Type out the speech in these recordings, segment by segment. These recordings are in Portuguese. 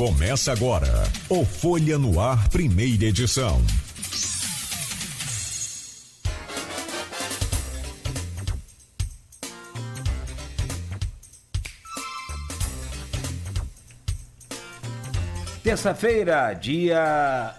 Começa agora o Folha no Ar, primeira edição. Terça-feira, dia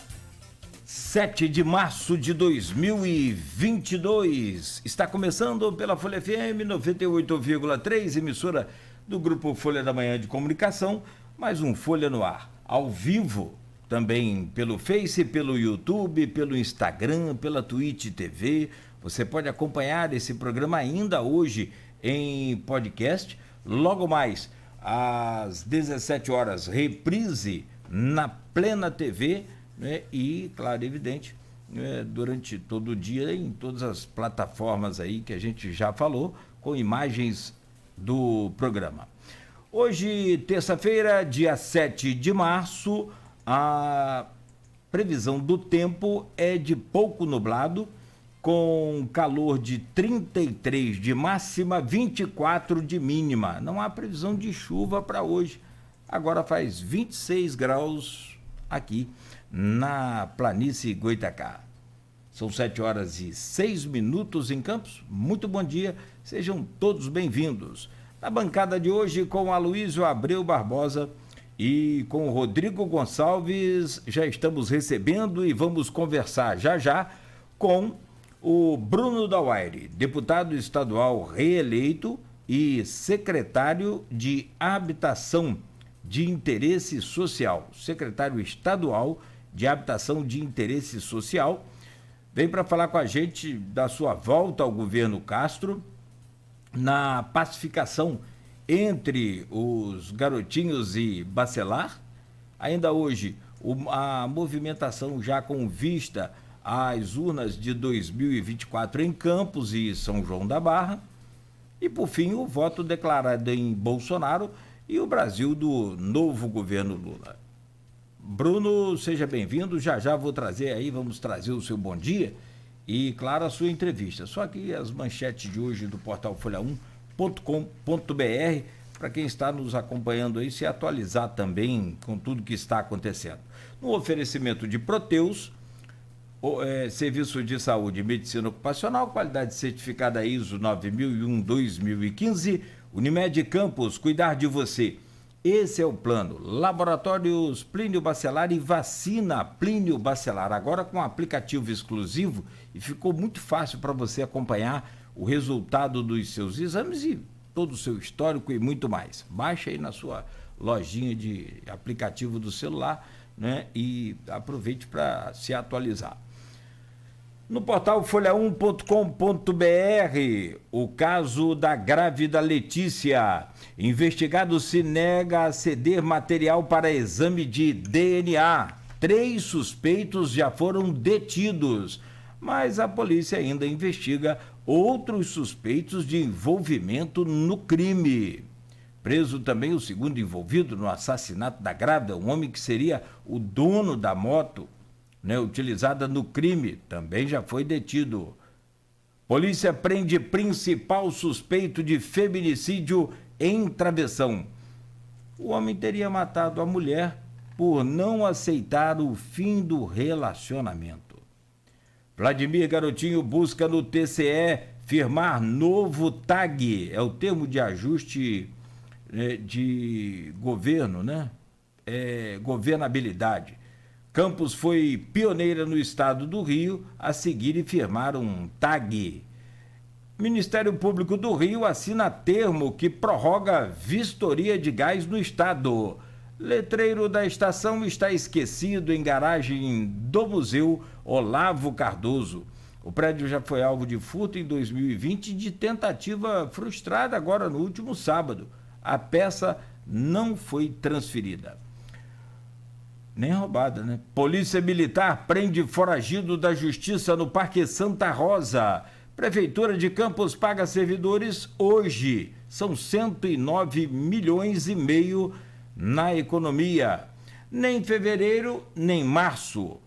7 de março de 2022. Está começando pela Folha FM 98,3, emissora do Grupo Folha da Manhã de Comunicação, mais um Folha no Ar, ao vivo, também pelo Face, pelo YouTube, pelo Instagram, pela Twitch TV. Você pode acompanhar esse programa ainda hoje em podcast, logo mais às 17 horas, reprise na Plena TV, né? E, claro, evidente, durante todo o dia em todas as plataformas aí que a gente já falou, com imagens do programa. Hoje, terça-feira, dia 7 de março, a previsão do tempo é de pouco nublado, com calor de 33 de máxima, 24 de mínima. Não há previsão de chuva para hoje. Agora faz 26 graus aqui na planície Goitacá. São 7 horas e 6 minutos em Campos. Muito bom dia, sejam todos bem-vindos. Na bancada de hoje, com Aloysio Abreu Barbosa e com o Rodrigo Gonçalves, já estamos recebendo e vamos conversar já com o Bruno Dauaire, deputado estadual reeleito e secretário de Habitação de Interesse Social, secretário estadual de Habitação de Interesse Social, vem para falar com a gente da sua volta ao governo Castro, na pacificação entre os Garotinhos e Bacelar. Ainda hoje, a movimentação já com vista às urnas de 2024 em Campos e São João da Barra. E, por fim, o voto declarado em Bolsonaro e o Brasil do novo governo Lula. Bruno, seja bem-vindo. Já vou trazer aí, vamos trazer o seu bom dia e, claro, a sua entrevista. Só que as manchetes de hoje do portal folha1.com.br, para quem está nos acompanhando aí, se atualizar também com tudo que está acontecendo. No oferecimento de Proteus, Serviço de Saúde e Medicina Ocupacional, qualidade certificada ISO 9001-2015, Unimed Campos, cuidar de você. Esse é o plano. Laboratórios Plínio Bacelar e vacina Plínio Bacelar, agora com um aplicativo exclusivo, e ficou muito fácil para você acompanhar o resultado dos seus exames e todo o seu histórico e muito mais. Baixa aí na sua lojinha de aplicativo do celular, né, e aproveite para se atualizar. No portal folha1.com.br, o caso da grávida Letícia. Investigado se nega a ceder material para exame de DNA. 3 suspeitos já foram detidos, mas a polícia ainda investiga outros suspeitos de envolvimento no crime. Preso também o segundo envolvido no assassinato da grávida, um homem que seria o dono da moto, né, utilizada no crime, também já foi detido. Polícia prende principal suspeito de feminicídio em Travessão. O homem teria matado a mulher por não aceitar o fim do relacionamento. Vladimir Garotinho busca no TCE firmar novo TAG, é o termo de ajuste de governo, né? Governabilidade. Campos foi pioneira no estado do Rio a seguir e firmar um TAG. Ministério Público do Rio assina termo que prorroga vistoria de gás no estado. Letreiro da estação está esquecido em garagem do Museu Olavo Cardoso. O prédio já foi alvo de furto em 2020 e de tentativa frustrada agora no último sábado. A peça não foi transferida. Nem roubada, né? Polícia Militar prende foragido da Justiça no Parque Santa Rosa. Prefeitura de Campos paga servidores hoje. São 109 milhões e meio na economia. Nem fevereiro, nem março.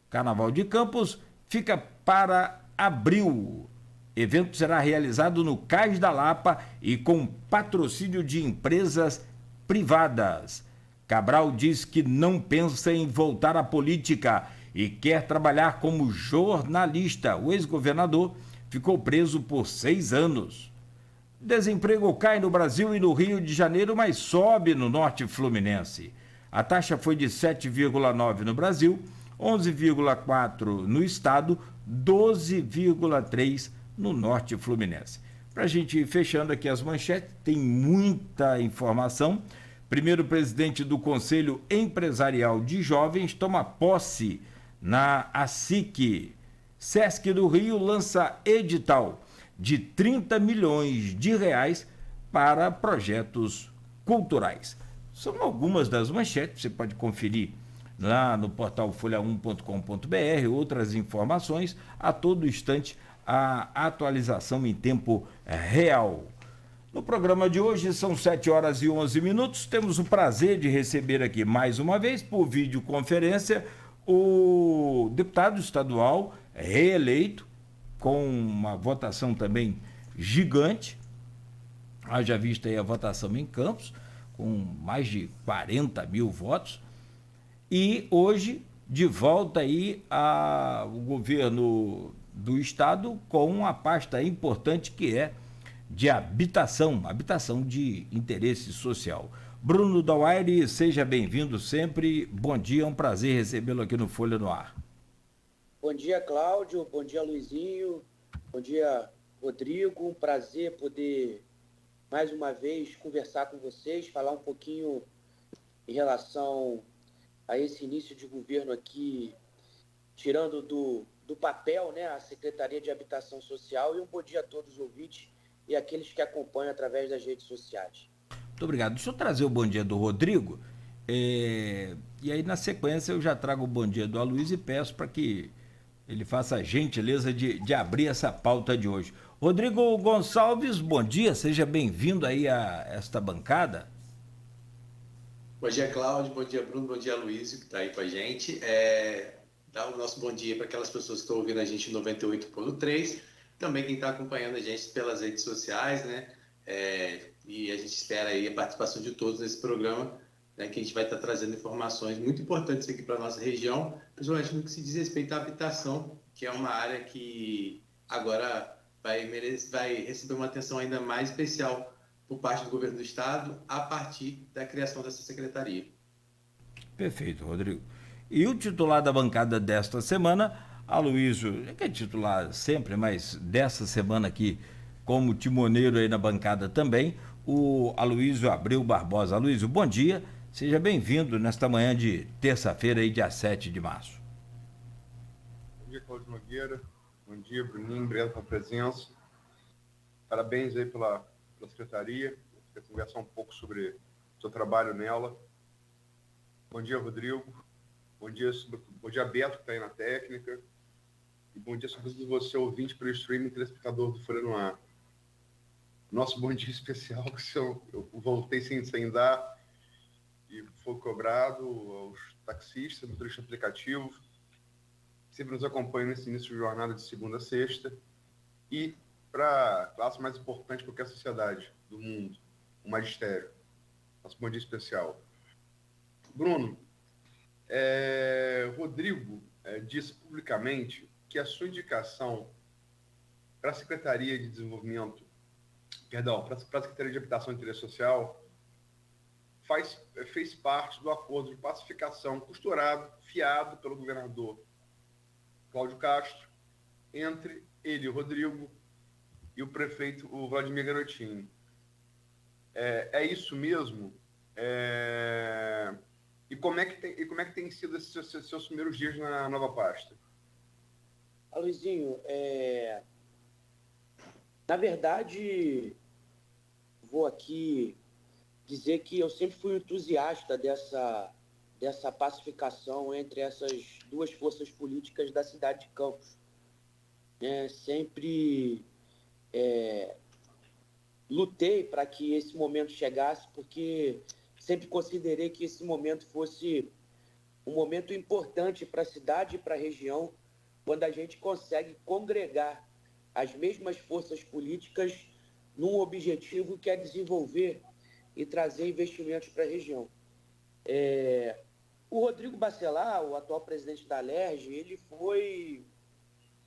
Carnaval de Campos fica para abril. Evento será realizado no Cais da Lapa e com patrocínio de empresas privadas. Cabral diz que não pensa em voltar à política e quer trabalhar como jornalista. O ex-governador ficou preso por 6 anos. Desemprego cai no Brasil e no Rio de Janeiro, mas sobe no norte fluminense. A taxa foi de 7,9 no Brasil, 11,4 no estado, 12,3 no norte fluminense. Para a gente ir fechando aqui as manchetes, tem muita informação. Primeiro presidente do Conselho Empresarial de Jovens toma posse na ASIC. Sesc do Rio lança edital de 30 milhões de reais para projetos culturais. São algumas das manchetes, você pode conferir lá no portal folha1.com.br, outras informações, a todo instante a atualização em tempo real. No programa de hoje são 7h11, temos o prazer de receber aqui mais uma vez por videoconferência o deputado estadual reeleito, com uma votação também gigante, haja vista aí a votação em Campos, com mais de 40 mil votos, e hoje de volta aí ao governo do estado com uma pasta importante que é de habitação de interesse social. Bruno Dauaire, seja bem-vindo sempre, bom dia, é um prazer recebê-lo aqui no Folha no Ar. Bom dia, Cláudio. Bom dia, Luizinho. Bom dia, Rodrigo. Um prazer poder, mais uma vez, conversar com vocês, falar um pouquinho em relação a esse início de governo aqui, tirando do papel, né, a Secretaria de Habitação Social. E um bom dia a todos os ouvintes e aqueles que acompanham através das redes sociais. Muito obrigado. Deixa eu trazer o bom dia do Rodrigo. E aí, na sequência, eu já trago o bom dia do Aloysio e peço para que ele faça a gentileza de abrir essa pauta de hoje. Rodrigo Gonçalves, bom dia, seja bem-vindo aí a esta bancada. Bom dia, Cláudio, bom dia, Bruno, bom dia, Aloysio, que está aí com a gente. Dá o nosso bom dia para aquelas pessoas que estão ouvindo a gente em 98.3, também quem está acompanhando a gente pelas redes sociais, né? E a gente espera aí a participação de todos nesse programa, né, que a gente vai estar trazendo informações muito importantes aqui para a nossa região, principalmente no que se diz respeito à habitação, que é uma área que agora vai receber uma atenção ainda mais especial por parte do governo do estado, a partir da criação dessa secretaria. Perfeito, Rodrigo. E o titular da bancada desta semana, Aloysio, que é titular sempre, mas dessa semana aqui, como timoneiro aí na bancada também, o Aloysio Abreu Barbosa. Aloysio, bom dia. Seja bem-vindo nesta manhã de terça-feira, aí, dia 7 de março. Bom dia, Cláudio Nogueira. Bom dia, Bruninho. Obrigado pela presença. Parabéns aí pela secretaria. Eu queria conversar um pouco sobre o seu trabalho nela. Bom dia, Rodrigo. Bom dia, Beto, que está aí na técnica. E bom dia, sobretudo, você, ouvinte pelo streaming, telespectador do Folha no Ar. Nosso bom dia especial, que eu voltei sem dar, e foi cobrado aos taxistas, motoristas aplicativos, que sempre nos acompanham nesse início de jornada de segunda a sexta, e para a classe mais importante de qualquer sociedade do mundo, o magistério. Nosso bom dia especial. Bruno, Rodrigo disse publicamente que a sua indicação para a Secretaria de Desenvolvimento, para a Secretaria de Habitação e Interesse Social, fez parte do acordo de pacificação costurado, fiado pelo governador Cláudio Castro, entre ele, o Rodrigo, e o prefeito, o Vladimir Garotinho. É isso mesmo? E como é que tem sido esses seus primeiros dias na nova pasta? Aloysinho, na verdade, vou aqui dizer que eu sempre fui entusiasta dessa pacificação entre essas duas forças políticas da cidade de Campos. Sempre lutei para que esse momento chegasse, porque sempre considerei que esse momento fosse um momento importante para a cidade e para a região, quando a gente consegue congregar as mesmas forças políticas num objetivo que é desenvolver e trazer investimentos para a região. O Rodrigo Bacelar, o atual presidente da Alerj, ele foi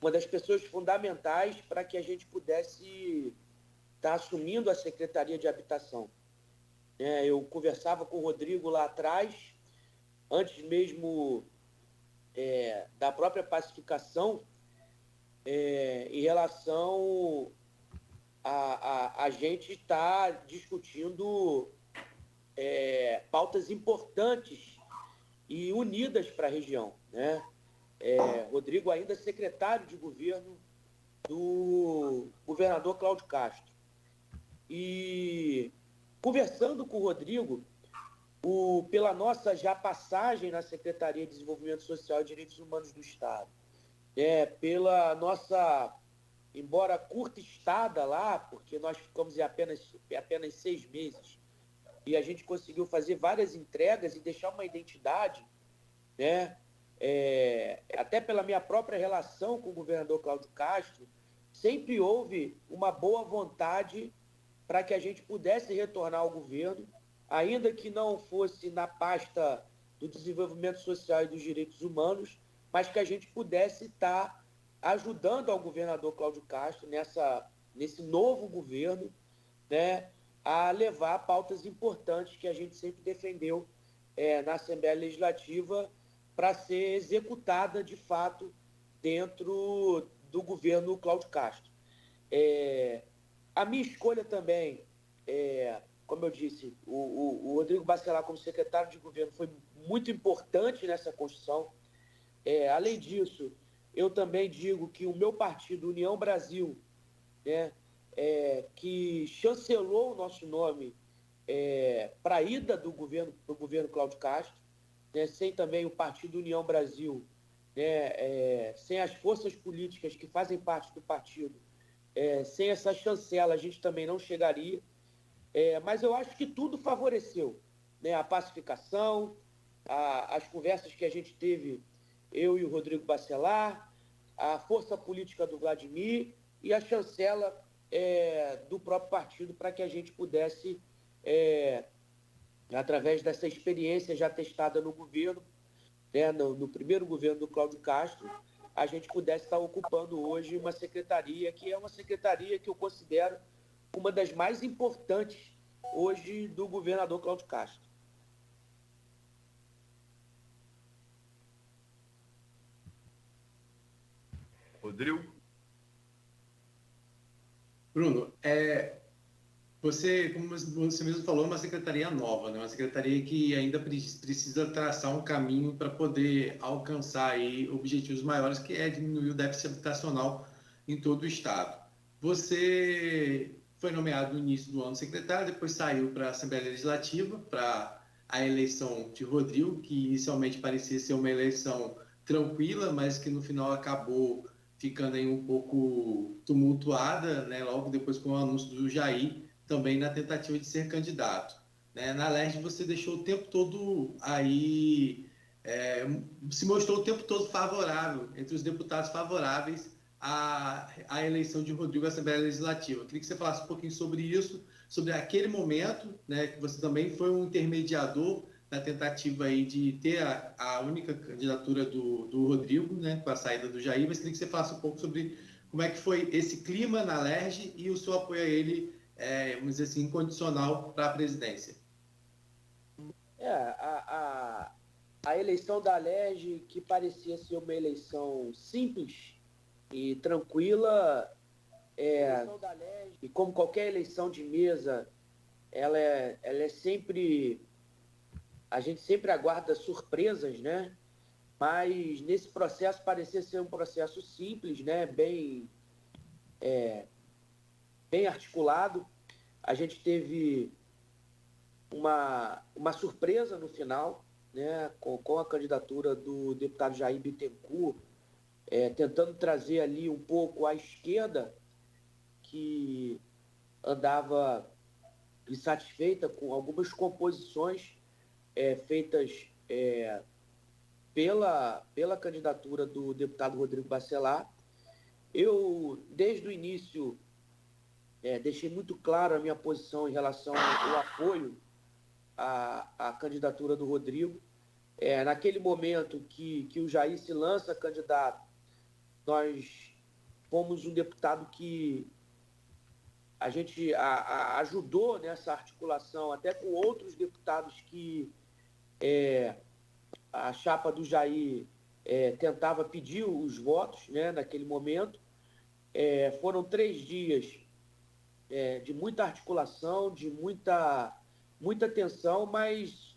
uma das pessoas fundamentais para que a gente pudesse estar assumindo a Secretaria de Habitação. Eu conversava com o Rodrigo lá atrás, antes mesmo da própria pacificação, em relação a gente estar discutindo pautas importantes e unidas para a região, né? Rodrigo ainda secretário de governo do governador Cláudio Castro. E conversando com o Rodrigo, pela nossa já passagem na Secretaria de Desenvolvimento Social e Direitos Humanos do Estado, pela nossa, embora curta estada lá, porque nós ficamos em apenas 6 meses, e a gente conseguiu fazer várias entregas e deixar uma identidade, né? Até pela minha própria relação com o governador Cláudio Castro, sempre houve uma boa vontade para que a gente pudesse retornar ao governo, ainda que não fosse na pasta do desenvolvimento social e dos direitos humanos, mas que a gente pudesse estar ajudando ao governador Cláudio Castro nesse novo governo, né, a levar pautas importantes que a gente sempre defendeu na Assembleia Legislativa para ser executada, de fato, dentro do governo Cláudio Castro. A minha escolha também, como eu disse, o Rodrigo Bacelar como secretário de governo foi muito importante nessa construção. Além disso, eu também digo que o meu partido, União Brasil, né, que chancelou o nosso nome para a ida do governo Cláudio Castro, né, sem também o partido União Brasil, né, sem as forças políticas que fazem parte do partido, sem essa chancela a gente também não chegaria. Mas eu acho que tudo favoreceu, né, a pacificação, as conversas que a gente teve, eu e o Rodrigo Bacelar, a força política do Vladimir e a chancela do próprio partido para que a gente pudesse, através dessa experiência já testada no governo, né, no primeiro governo do Cláudio Castro, a gente pudesse estar ocupando hoje uma secretaria que é uma secretaria que eu considero uma das mais importantes hoje do governador Cláudio Castro. Rodrigo? Bruno, você, como você mesmo falou, é uma secretaria nova, né? Uma secretaria que ainda precisa traçar um caminho para poder alcançar aí objetivos maiores, que é diminuir o déficit habitacional em todo o estado. Você foi nomeado no início do ano secretário, depois saiu para a Assembleia Legislativa, para a eleição de Rodrigo, que inicialmente parecia ser uma eleição tranquila, mas que no final acabou ficando aí um pouco tumultuada, né? Logo depois com o anúncio do Jair, também na tentativa de ser candidato. Né? Na Alerj você deixou o tempo todo aí, se mostrou o tempo todo favorável, entre os deputados favoráveis à eleição de Rodrigo à Assembleia Legislativa. Eu queria que você falasse um pouquinho sobre isso, sobre aquele momento, né, que você também foi um intermediador na tentativa aí de ter a única candidatura do Rodrigo, né, com a saída do Jair, mas queria que você falasse um pouco sobre como é que foi esse clima na Alerj e o seu apoio a ele, vamos dizer assim, incondicional para a presidência. A eleição da Alerj, que parecia ser uma eleição simples e tranquila, e como qualquer eleição de mesa, ela é sempre... A gente sempre aguarda surpresas, né? Mas nesse processo parecia ser um processo simples, né? Bem articulado. A gente teve uma surpresa no final, né? Com a candidatura do deputado Jair Bittencourt, tentando trazer ali um pouco a esquerda, que andava insatisfeita com algumas composições feitas pela candidatura do deputado Rodrigo Bacelar. Eu, desde o início, deixei muito claro a minha posição em relação ao apoio a candidatura do Rodrigo. Naquele momento que o Jair se lança candidato, nós fomos um deputado que a gente ajudou nessa articulação, até com outros deputados que a chapa do Jair tentava pedir os votos, né, naquele momento. Foram 3 dias de muita articulação, de muita tensão, mas,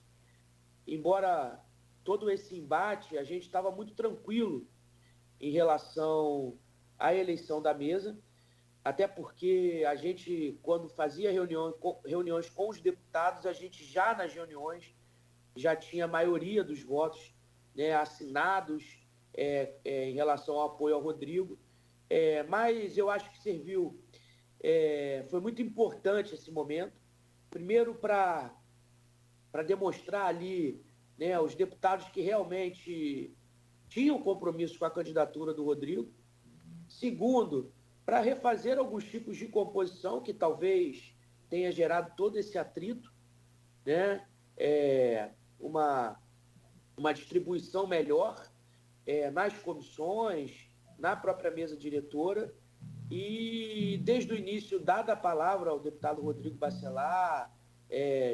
embora todo esse embate, a gente estava muito tranquilo em relação à eleição da mesa, até porque a gente, quando fazia reuniões com os deputados, a gente já nas reuniões já tinha a maioria dos votos, né, assinados em relação ao apoio ao Rodrigo. Mas eu acho que serviu, foi muito importante esse momento, primeiro para demonstrar ali, né, os deputados que realmente tinham compromisso com a candidatura do Rodrigo. Segundo, para refazer alguns tipos de composição que talvez tenha gerado todo esse atrito, né? Uma distribuição melhor nas comissões, na própria mesa diretora. E, desde o início, dada a palavra ao deputado Rodrigo Bacelar,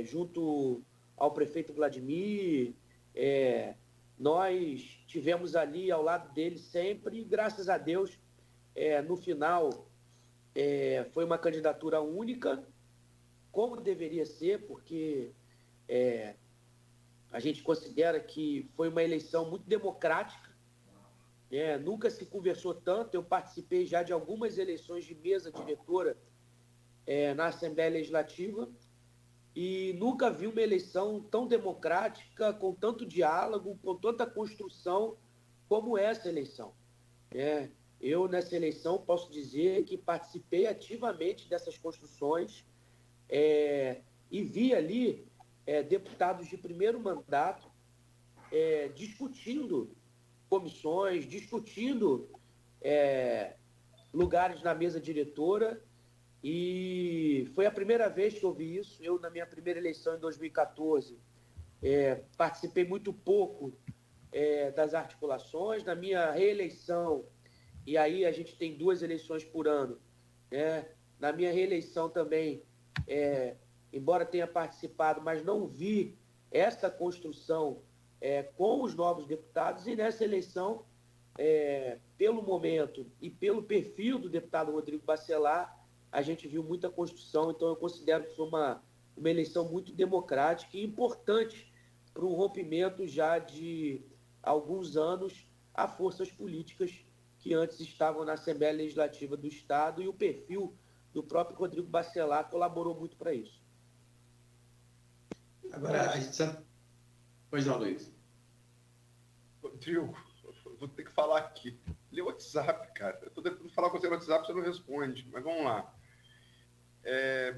junto ao prefeito Vladimir, nós tivemos ali ao lado dele sempre, e, graças a Deus, no final, foi uma candidatura única, como deveria ser, porque a gente considera que foi uma eleição muito democrática, nunca se conversou tanto. Eu participei já de algumas eleições de mesa diretora na Assembleia Legislativa e nunca vi uma eleição tão democrática, com tanto diálogo, com tanta construção como essa eleição. Eu, nessa eleição, posso dizer que participei ativamente dessas construções e vi ali deputados de primeiro mandato discutindo comissões, discutindo lugares na mesa diretora, e foi a primeira vez que eu vi isso. Eu, na minha primeira eleição, em 2014, participei muito pouco das articulações. Na minha reeleição, e aí a gente tem 2 eleições por ano, na minha reeleição também, embora tenha participado, mas não vi essa construção com os novos deputados. E nessa eleição, pelo momento e pelo perfil do deputado Rodrigo Bacelar, a gente viu muita construção. Então eu considero que foi uma eleição muito democrática e importante para um rompimento já de alguns anos a forças políticas que antes estavam na Assembleia Legislativa do Estado, e o perfil do próprio Rodrigo Bacelar colaborou muito para isso. Agora, a gente sabe... Pois não, Luiz. Rodrigo, vou ter que falar aqui. Lê o WhatsApp, cara. Eu estou tentando falar com você no WhatsApp, você não responde. Mas vamos lá.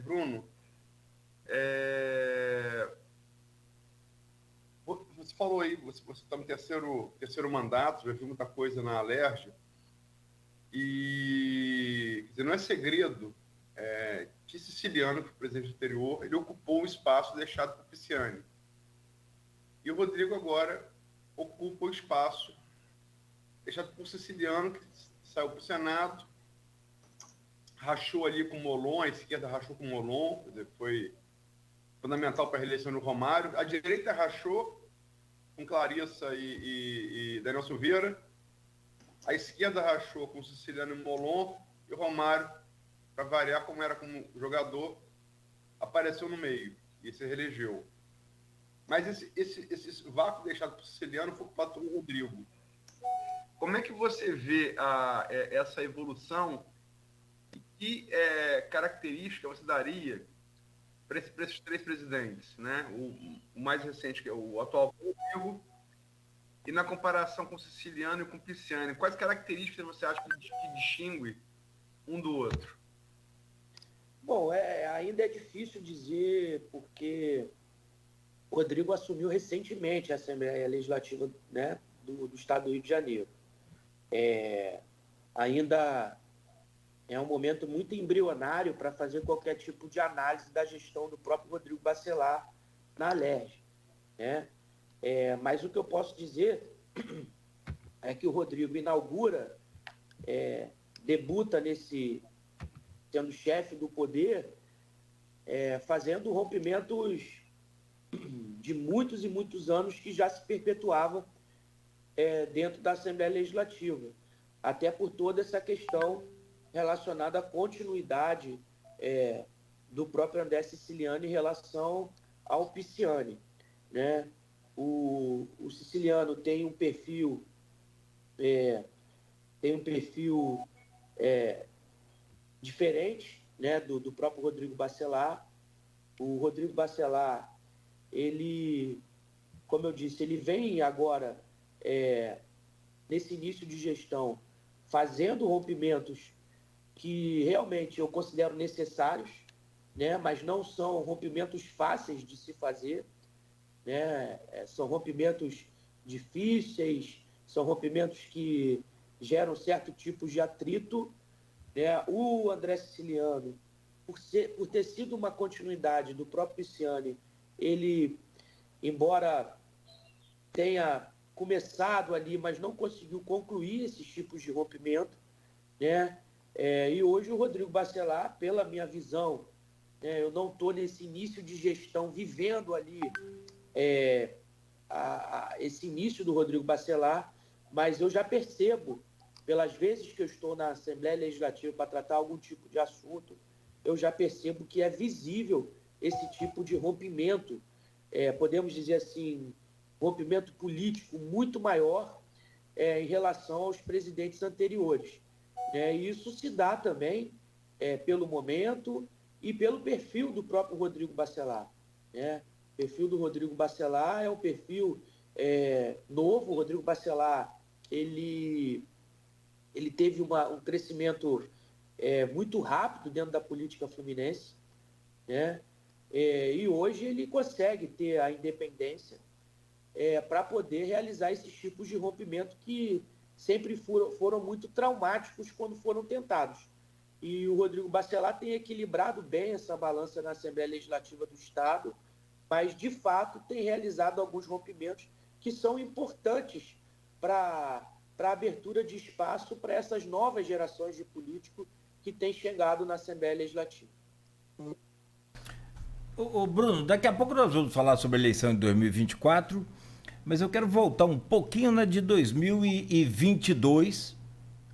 Bruno, você falou aí, você está no terceiro mandato, já viu muita coisa na Alerj. E, quer dizer, não é segredo que Siciliano, que foi o presidente anterior, ele ocupou um espaço deixado por Pisciani. E o Rodrigo agora ocupa o espaço deixado por Siciliano, que saiu para o Senado, rachou ali com o Molon, a esquerda rachou com o Molon, quer dizer, foi fundamental para a reeleição do Romário. A direita rachou com Clarissa e Daniel Silveira. A esquerda rachou com o Siciliano e Molon, e o Romário, para variar como era como jogador, apareceu no meio e se reelegeu. Mas esse vácuo deixado por Siciliano foi ocupado pelo Rodrigo. Como é que você vê essa evolução e que característica você daria para esses 3 presidentes, né? O mais recente, que é o atual Rodrigo, e na comparação com o Siciliano e com o Pisciani, quais características você acha que distingue um do outro? Bom, ainda é difícil dizer, porque o Rodrigo assumiu recentemente a Assembleia Legislativa, né, do Estado do Rio de Janeiro. Ainda é um momento muito embrionário para fazer qualquer tipo de análise da gestão do próprio Rodrigo Bacelar na Alerj, né? Mas o que eu posso dizer é que o Rodrigo inaugura, debuta sendo chefe do poder, fazendo rompimentos de muitos e muitos anos que já se perpetuavam dentro da Assembleia Legislativa, até por toda essa questão relacionada à continuidade do próprio André Siciliano em relação ao Pisciani, né? O Siciliano tem um perfil diferente, né, do próprio Rodrigo Bacelar. O Rodrigo Bacelar, ele, como eu disse, ele vem agora, nesse início de gestão, fazendo rompimentos que realmente eu considero necessários, né, mas não são rompimentos fáceis de se fazer, né? São rompimentos difíceis, são rompimentos que geram certo tipo de atrito, né? O André Siciliano, por ter sido uma continuidade do próprio Pisciani, ele, embora tenha começado ali, mas não conseguiu concluir esses tipos de rompimento, né? E hoje o Rodrigo Bacelar, pela minha visão, eu não estou nesse início de gestão vivendo ali esse início do Rodrigo Bacelar, mas eu já percebo, pelas vezes que eu estou na Assembleia Legislativa para tratar algum tipo de assunto, eu já percebo que é visível esse tipo de rompimento, podemos dizer assim, rompimento político muito maior em relação aos presidentes anteriores. E isso se dá também pelo momento e pelo perfil do próprio Rodrigo Bacelar, né? O perfil do Rodrigo Bacelar é um perfil novo. O Rodrigo Bacelar, ele teve um crescimento muito rápido dentro da política fluminense, né? E hoje ele consegue ter a independência para poder realizar esses tipos de rompimento que sempre foram muito traumáticos quando foram tentados. E o Rodrigo Bacelar tem equilibrado bem essa balança na Assembleia Legislativa do Estado, mas, de fato, tem realizado alguns rompimentos que são importantes para a abertura de espaço para essas novas gerações de políticos que têm chegado na Assembleia Legislativa. Ô Bruno, daqui a pouco nós vamos falar sobre a eleição de 2024, mas eu quero voltar um pouquinho na de 2022,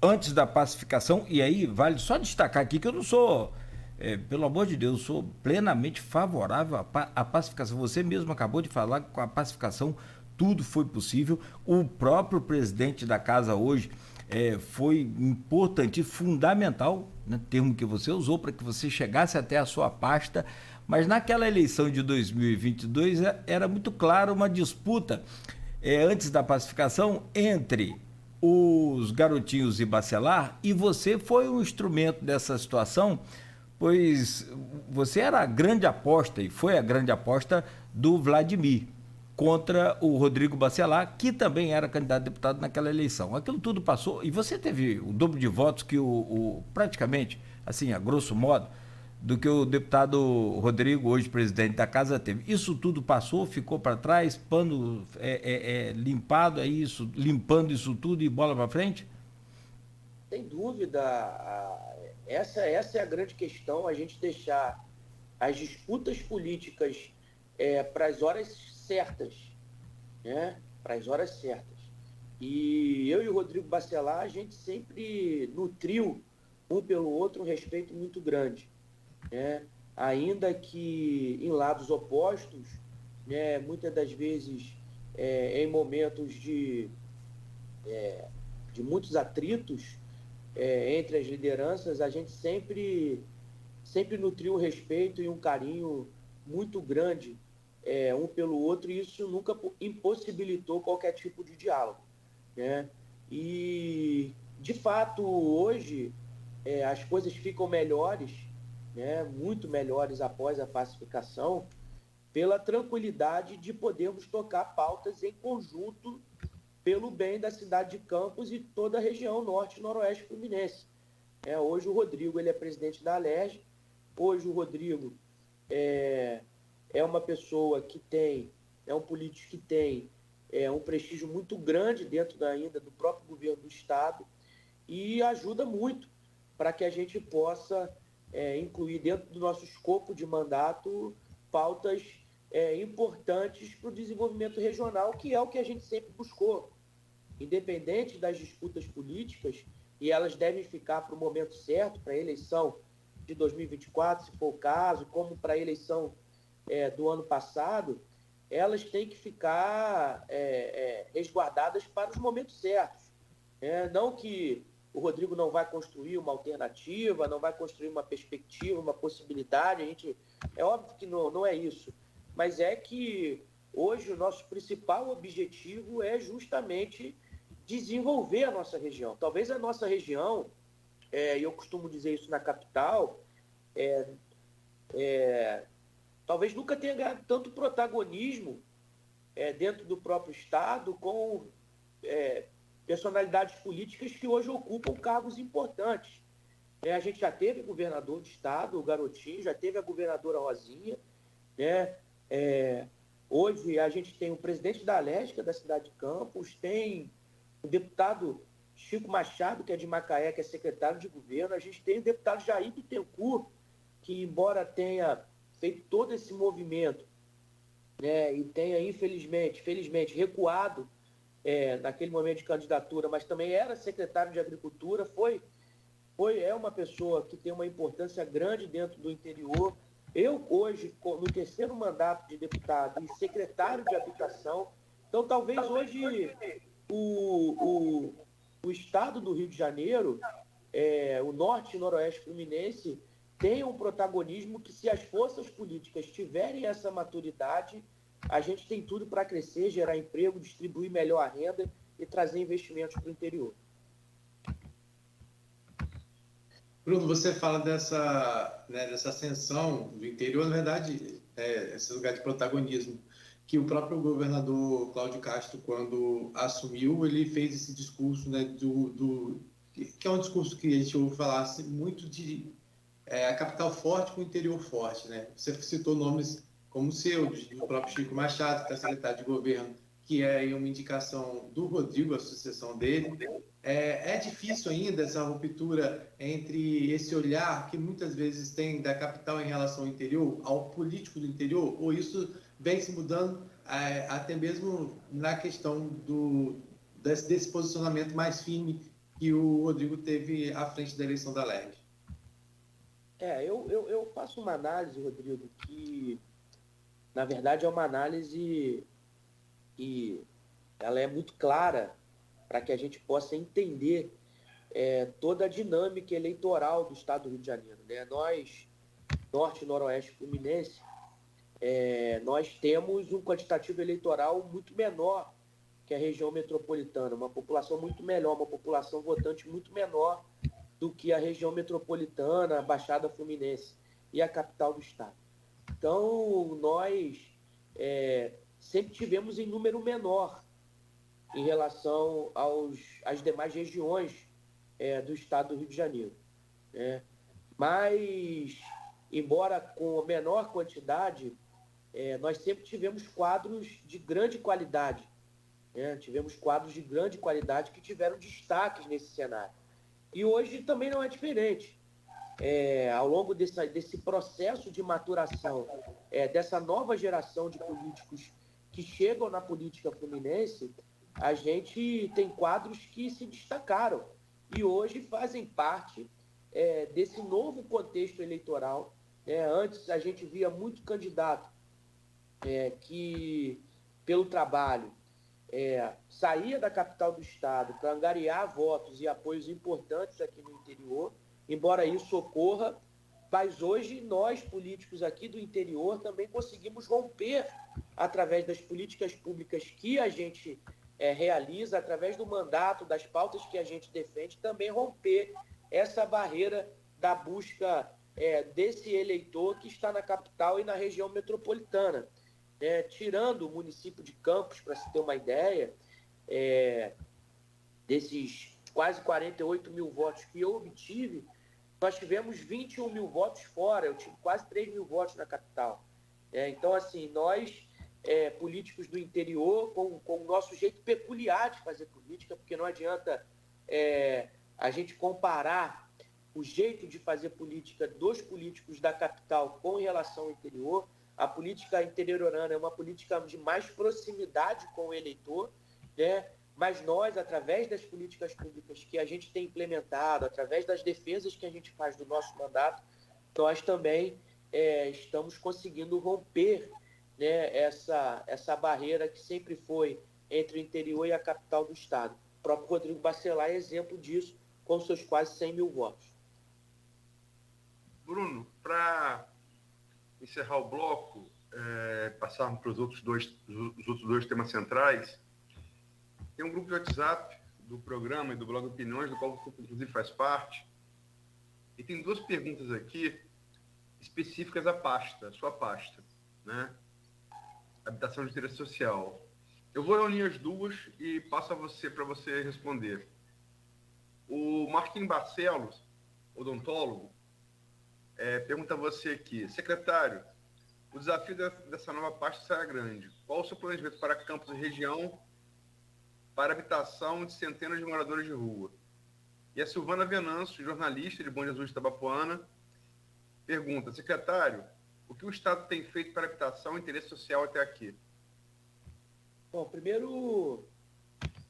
antes da pacificação, e aí vale só destacar aqui que eu não sou, pelo amor de Deus, sou plenamente favorável à pacificação. Você mesmo acabou de falar que com a pacificação tudo foi possível. O próprio presidente da casa hoje foi importante e fundamental, né, termo que você usou, para que você chegasse até a sua pasta, mas naquela eleição de 2022 era muito claro uma disputa antes da pacificação entre os garotinhos e Bacelar, e você foi um instrumento dessa situação, pois você era a grande aposta, e foi a grande aposta do Vladimir contra o Rodrigo Bacelar, que também era candidato a deputado naquela eleição. Aquilo tudo passou, e você teve o dobro de votos que praticamente, assim, a grosso modo, do que o deputado Rodrigo, hoje presidente da casa, teve. Isso tudo passou, ficou para trás, pano limpado, limpando isso tudo e bola para frente? Sem dúvida, essa é a grande questão, a gente deixar as disputas políticas para as horas certas, né? Para as horas certas. E eu e o Rodrigo Bacelar, a gente sempre nutriu um pelo outro um respeito muito grande, né? Ainda que em lados opostos, né? Muitas das vezes em momentos de muitos atritos entre as lideranças, a gente sempre nutriu um respeito e um carinho muito grande um pelo outro, e isso nunca impossibilitou qualquer tipo de diálogo, né? E, de fato, hoje as coisas ficam melhores, né? Muito melhores após a pacificação, pela tranquilidade de podermos tocar pautas em conjunto pelo bem da cidade de Campos e toda a região norte e noroeste fluminense. Hoje o Rodrigo ele é presidente da Alerj, hoje o Rodrigo é uma pessoa que tem, é um político que tem um prestígio muito grande dentro ainda do próprio governo do Estado e ajuda muito para que a gente possa incluir dentro do nosso escopo de mandato pautas importantes para o desenvolvimento regional, que é o que a gente sempre buscou. Independente das disputas políticas, e elas devem ficar para o momento certo, para a eleição de 2024, se for o caso, como para a eleição do ano passado, elas têm que ficar resguardadas para os momentos certos. Não que o Rodrigo não vai construir uma alternativa, não vai construir uma perspectiva, uma possibilidade, é óbvio que não é isso, mas é que hoje o nosso principal objetivo é justamente desenvolver a nossa região. Talvez a nossa região, e eu costumo dizer isso na capital, talvez nunca tenha ganhado tanto protagonismo dentro do próprio Estado com personalidades políticas que hoje ocupam cargos importantes. A gente já teve governador do Estado, o Garotinho, já teve a governadora Rosinha, hoje a gente tem o presidente da Alesca, da cidade de Campos, tem o deputado Chico Machado, que é de Macaé, que é secretário de governo, a gente tem o deputado Jair Bittencourt, que embora tenha feito todo esse movimento, e tenha felizmente recuado naquele momento de candidatura, mas também era secretário de Agricultura, é uma pessoa que tem uma importância grande dentro do interior. Eu hoje, no terceiro mandato de deputado e secretário de Habitação, então talvez hoje o estado do Rio de Janeiro, o norte e noroeste fluminense, tem um protagonismo que, se as forças políticas tiverem essa maturidade, a gente tem tudo para crescer, gerar emprego, distribuir melhor a renda e trazer investimentos para o interior. Bruno, você fala dessa ascensão do interior, na verdade, esse lugar de protagonismo, que o próprio governador Cláudio Castro, quando assumiu, ele fez esse discurso, que é um discurso que a gente ouve falar assim, muito de a capital forte com o interior forte. Você citou nomes como o seu, do próprio Chico Machado, que é secretário de governo, que é uma indicação do Rodrigo, a sucessão dele. É difícil ainda essa ruptura entre esse olhar que muitas vezes tem da capital em relação ao interior, ao político do interior, ou isso vem se mudando até mesmo na questão desse posicionamento mais firme que o Rodrigo teve à frente da eleição da LERJ? Eu faço uma análise, Rodrigo, que na verdade é uma análise que ela é muito clara para que a gente possa entender toda a dinâmica eleitoral do estado do Rio de Janeiro. Nós, norte e noroeste fluminense, nós temos um quantitativo eleitoral muito menor que a região metropolitana, uma população muito menor, uma população votante muito menor do que a região metropolitana, a Baixada Fluminense e a capital do estado. Então, nós sempre tivemos em número menor em relação às demais regiões do estado do Rio de Janeiro. Mas, embora com menor quantidade, nós sempre tivemos quadros de grande qualidade. Tivemos quadros de grande qualidade que tiveram destaques nesse cenário. E hoje também não é diferente. Ao longo desse processo de maturação, dessa nova geração de políticos que chegam na política fluminense, a gente tem quadros que se destacaram e hoje fazem parte desse novo contexto eleitoral. Antes a gente via muito candidato que, pelo trabalho, saía da capital do estado para angariar votos e apoios importantes aqui no interior, embora isso ocorra, mas hoje nós, políticos aqui do interior, também conseguimos romper, através das políticas públicas que a gente realiza, através do mandato, das pautas que a gente defende, também romper essa barreira da busca desse eleitor que está na capital e na região metropolitana. Tirando o município de Campos, para se ter uma ideia, desses quase 48 mil votos que eu obtive, nós tivemos 21 mil votos fora, eu tive quase 3 mil votos na capital. Então, assim, nós, políticos do interior, com o nosso jeito peculiar de fazer política, porque não adianta a gente comparar o jeito de fazer política dos políticos da capital com relação ao interior. A política interiorana é uma política de mais proximidade com o eleitor, né? Mas nós, através das políticas públicas que a gente tem implementado, através das defesas que a gente faz do nosso mandato, nós também estamos conseguindo romper, né, essa barreira que sempre foi entre o interior e a capital do estado. O próprio Rodrigo Bacelar é exemplo disso, com seus quase 100 mil votos. Bruno, para encerrar o bloco, passarmos para os outros dois temas centrais, tem um grupo de WhatsApp do programa e do blog Opiniões, do qual você, inclusive, faz parte, e tem duas perguntas aqui específicas à pasta, sua pasta, né? Habitação de interesse social. Eu vou reunir as duas e passo a você para você responder. O Marquinhos Barcelos, odontólogo, pergunta a você aqui, secretário, o desafio dessa nova pasta será grande. Qual o seu planejamento para campos e região para habitação de centenas de moradores de rua? E a Silvana Venâncio, jornalista de Bom Jesus de Itabapoana, pergunta, secretário, o que o Estado tem feito para habitação e interesse social até aqui? Bom, primeiro,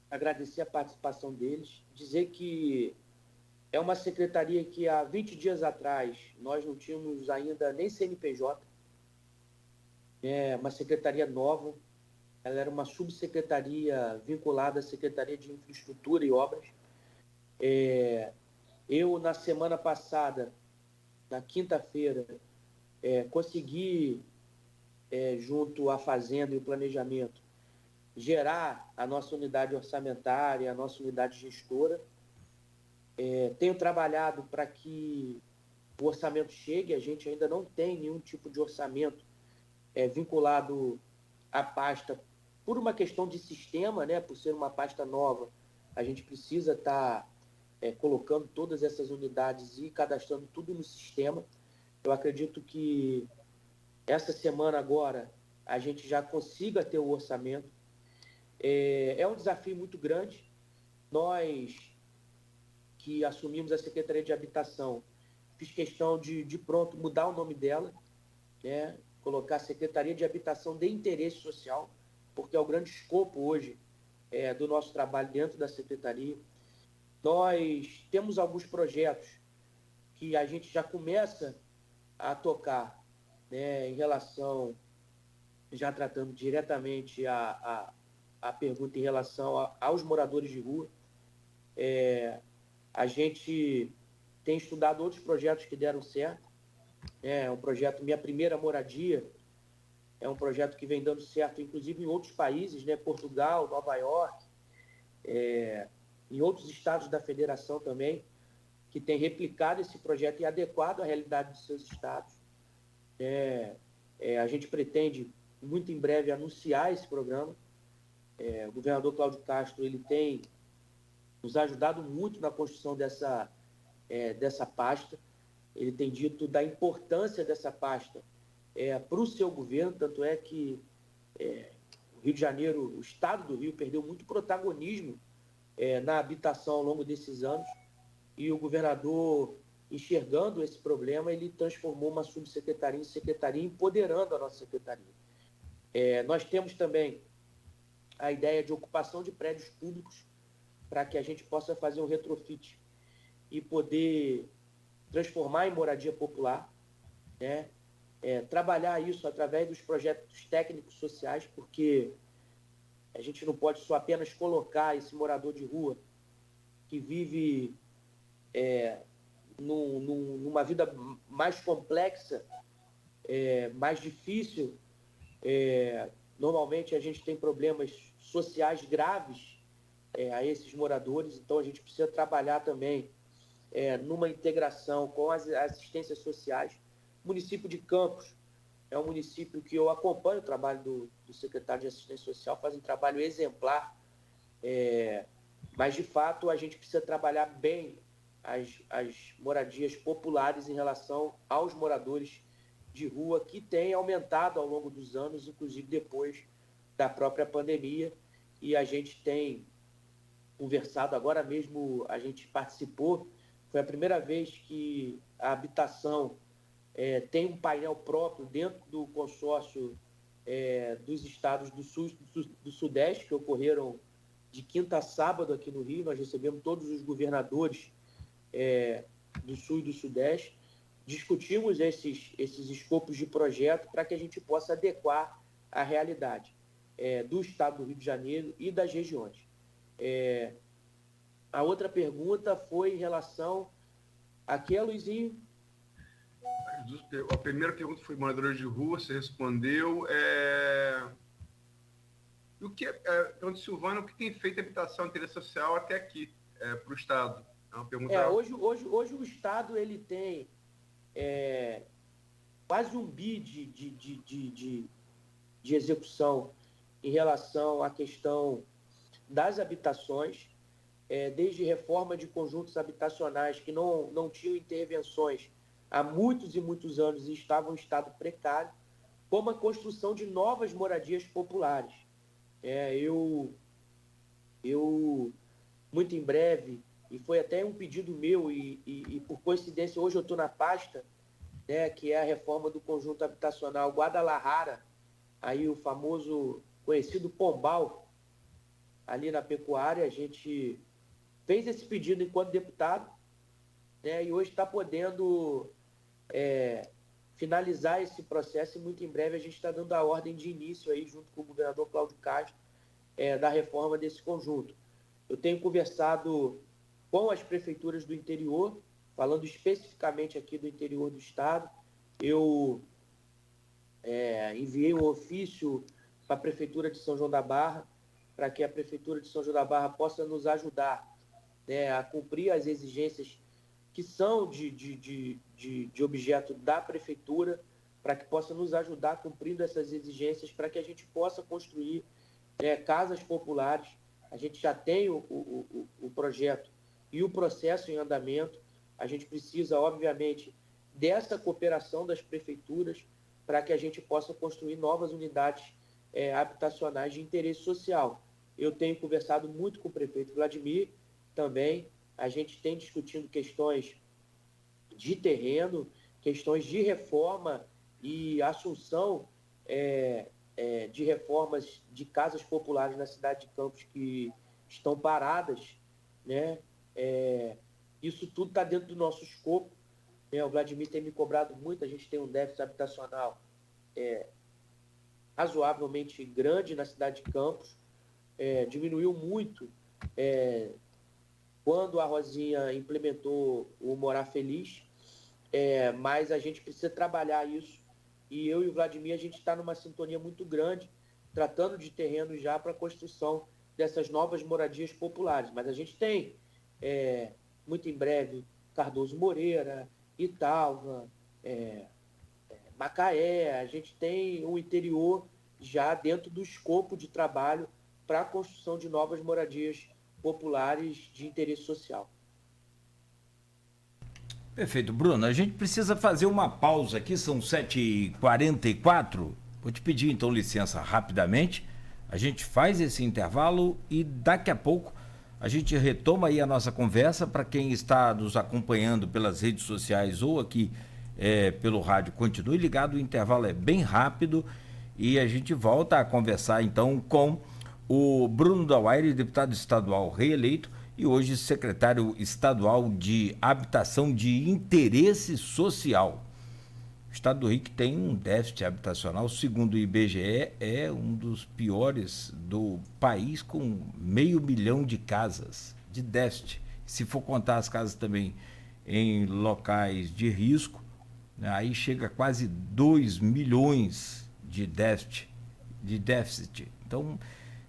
agradecer a participação deles, dizer que é uma secretaria que há 20 dias atrás nós não tínhamos ainda nem CNPJ, é uma secretaria nova, ela era uma subsecretaria vinculada à Secretaria de Infraestrutura e Obras. Eu, na semana passada, na quinta-feira, consegui, junto à Fazenda e o Planejamento, gerar a nossa unidade orçamentária, a nossa unidade gestora. Tenho trabalhado para que o orçamento chegue, a gente ainda não tem nenhum tipo de orçamento vinculado à pasta por uma questão de sistema, né? Por ser uma pasta nova, a gente precisa estar colocando todas essas unidades e cadastrando tudo no sistema. Eu acredito que essa semana agora a gente já consiga ter o orçamento. É um desafio muito grande. Nós que assumimos a Secretaria de Habitação, fiz questão de pronto mudar o nome dela, né? Colocar Secretaria de Habitação de Interesse Social, porque é o grande escopo hoje do nosso trabalho dentro da Secretaria. Nós temos alguns projetos que a gente já começa a tocar, né, em relação, já tratando diretamente a pergunta em relação aos moradores de rua. A gente tem estudado outros projetos que deram certo. Um projeto Minha Primeira Moradia, é um projeto que vem dando certo, inclusive em outros países, né? Portugal, Nova York, em outros estados da federação também, que tem replicado esse projeto e adequado à realidade dos seus estados. A gente pretende, muito em breve, anunciar esse programa. O governador Cláudio Castro ele tem nos ajudado muito na construção dessa pasta. Ele tem dito da importância dessa pasta para o seu governo, tanto é que o Rio de Janeiro, o estado do Rio, perdeu muito protagonismo na habitação ao longo desses anos, e o governador, enxergando esse problema, ele transformou uma subsecretaria em secretaria, empoderando a nossa secretaria. Nós temos também a ideia de ocupação de prédios públicos, para que a gente possa fazer um retrofit e poder transformar em moradia popular, né? Trabalhar isso através dos projetos técnicos sociais, porque a gente não pode só apenas colocar esse morador de rua que vive numa vida mais complexa, mais difícil. Normalmente a gente tem problemas sociais graves a esses moradores, então a gente precisa trabalhar também numa integração com as assistências sociais. O município de Campos é um município que eu acompanho o trabalho do secretário de Assistência Social, faz um trabalho exemplar, mas, de fato, a gente precisa trabalhar bem as moradias populares em relação aos moradores de rua que tem aumentado ao longo dos anos, inclusive depois da própria pandemia, e a gente tem conversado, agora mesmo a gente participou, foi a primeira vez que a habitação tem um painel próprio dentro do consórcio dos estados do Sul e do Sudeste, que ocorreram de quinta a sábado aqui no Rio. Nós recebemos todos os governadores do Sul e do Sudeste, discutimos esses escopos de projeto para que a gente possa adequar a realidade do estado do Rio de Janeiro e das regiões. A outra pergunta foi em relação a quê, Luizinho? A primeira pergunta foi moradores de rua, você respondeu. E o que pergunta Silvana, o que tem feito a habitação de interesse social até aqui, para o Estado? É uma pergunta... Hoje o Estado ele tem quase 1 bi de execução em relação à questão das habitações, desde reforma de conjuntos habitacionais que não tinham intervenções há muitos e muitos anos e estavam em estado precário, como a construção de novas moradias populares. Eu muito em breve, e foi até um pedido meu, e por coincidência hoje eu estou na pasta, que é a reforma do conjunto habitacional Guadalajara, aí o famoso conhecido Pombal, ali na pecuária. A gente fez esse pedido enquanto deputado, e hoje está podendo finalizar esse processo, e muito em breve a gente está dando a ordem de início aí, junto com o governador Cláudio Castro, da reforma desse conjunto. Eu tenho conversado com as prefeituras do interior, falando especificamente aqui do interior do estado. Eu enviei um ofício para a Prefeitura de São João da Barra, para que a Prefeitura de São João da Barra possa nos ajudar a cumprir as exigências que são de objeto da Prefeitura, para que possa nos ajudar cumprindo essas exigências, para que a gente possa construir casas populares. A gente já tem o projeto e o processo em andamento. A gente precisa, obviamente, dessa cooperação das prefeituras para que a gente possa construir novas unidades habitacionais de interesse social. Eu tenho conversado muito com o prefeito Vladimir também. A gente tem discutido questões de terreno, questões de reforma e assunção de reformas de casas populares na cidade de Campos que estão paradas, Isso tudo está dentro do nosso escopo. O Vladimir tem me cobrado muito. A gente tem um déficit habitacional razoavelmente grande na cidade de Campos. Diminuiu muito quando a Rosinha implementou o Morar Feliz, mas a gente precisa trabalhar isso. E eu e o Vladimir, a gente está numa sintonia muito grande, tratando de terreno já para a construção dessas novas moradias populares. Mas a gente tem, muito em breve, Cardoso Moreira, Italva, Macaé. A gente tem o interior já dentro do escopo de trabalho para a construção de novas moradias populares de interesse social. Perfeito. Bruno, a gente precisa fazer uma pausa aqui, são 7h44. Vou te pedir então licença rapidamente. A gente faz esse intervalo e daqui a pouco a gente retoma aí a nossa conversa. Para quem está nos acompanhando pelas redes sociais ou aqui pelo rádio, continue ligado, o intervalo é bem rápido e a gente volta a conversar então com o Bruno Dauaire, deputado estadual reeleito e hoje secretário estadual de Habitação de Interesse Social. O estado do Rio que tem um déficit habitacional, segundo o IBGE, é um dos piores do país, com 500 mil de casas de déficit. Se for contar as casas também em locais de risco, aí chega a quase 2 milhões de déficit. Então,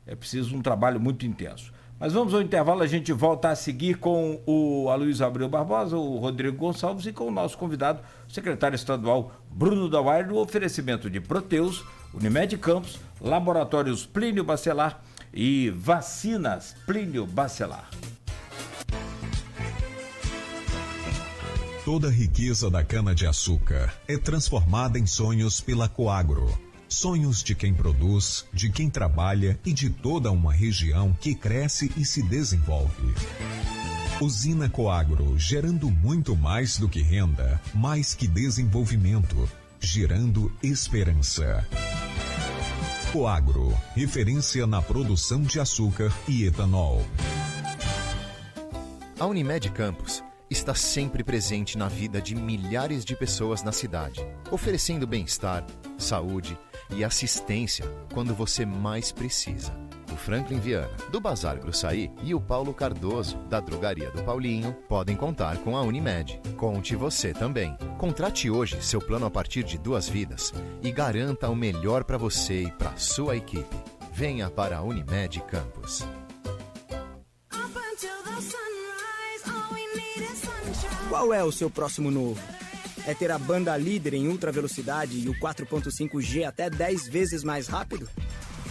é preciso um trabalho muito intenso. Mas vamos ao intervalo, a gente volta a seguir com o Aloysio Abreu Barbosa, o Rodrigo Gonçalves e com o nosso convidado, o secretário estadual Bruno Dauaire, no oferecimento de Proteus, Unimed Campos, Laboratórios Plínio Bacelar e Vacinas Plínio Bacelar. Toda a riqueza da cana-de-açúcar é transformada em sonhos pela Coagro. Sonhos de quem produz, de quem trabalha e de toda uma região que cresce e se desenvolve. Usina Coagro, gerando muito mais do que renda, mais que desenvolvimento, gerando esperança. Coagro, referência na produção de açúcar e etanol. A Unimed Campos está sempre presente na vida de milhares de pessoas na cidade, oferecendo bem-estar, saúde e assistência quando você mais precisa. O Franklin Viana, do Bazar Grossaí, e o Paulo Cardoso, da Drogaria do Paulinho, podem contar com a Unimed. Conte você também. Contrate hoje seu plano a partir de 2 vidas e garanta o melhor para você e para sua equipe. Venha para a Unimed Campos. Qual é o seu próximo novo? É ter a banda líder em ultra velocidade e o 4.5G até 10 vezes mais rápido?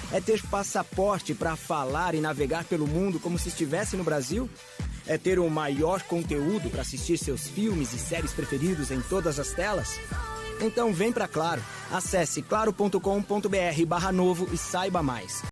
É ter passaporte para falar e navegar pelo mundo como se estivesse no Brasil? É ter o maior conteúdo para assistir seus filmes e séries preferidos em todas as telas? Então vem pra Claro. Acesse claro.com.br/novo e saiba mais.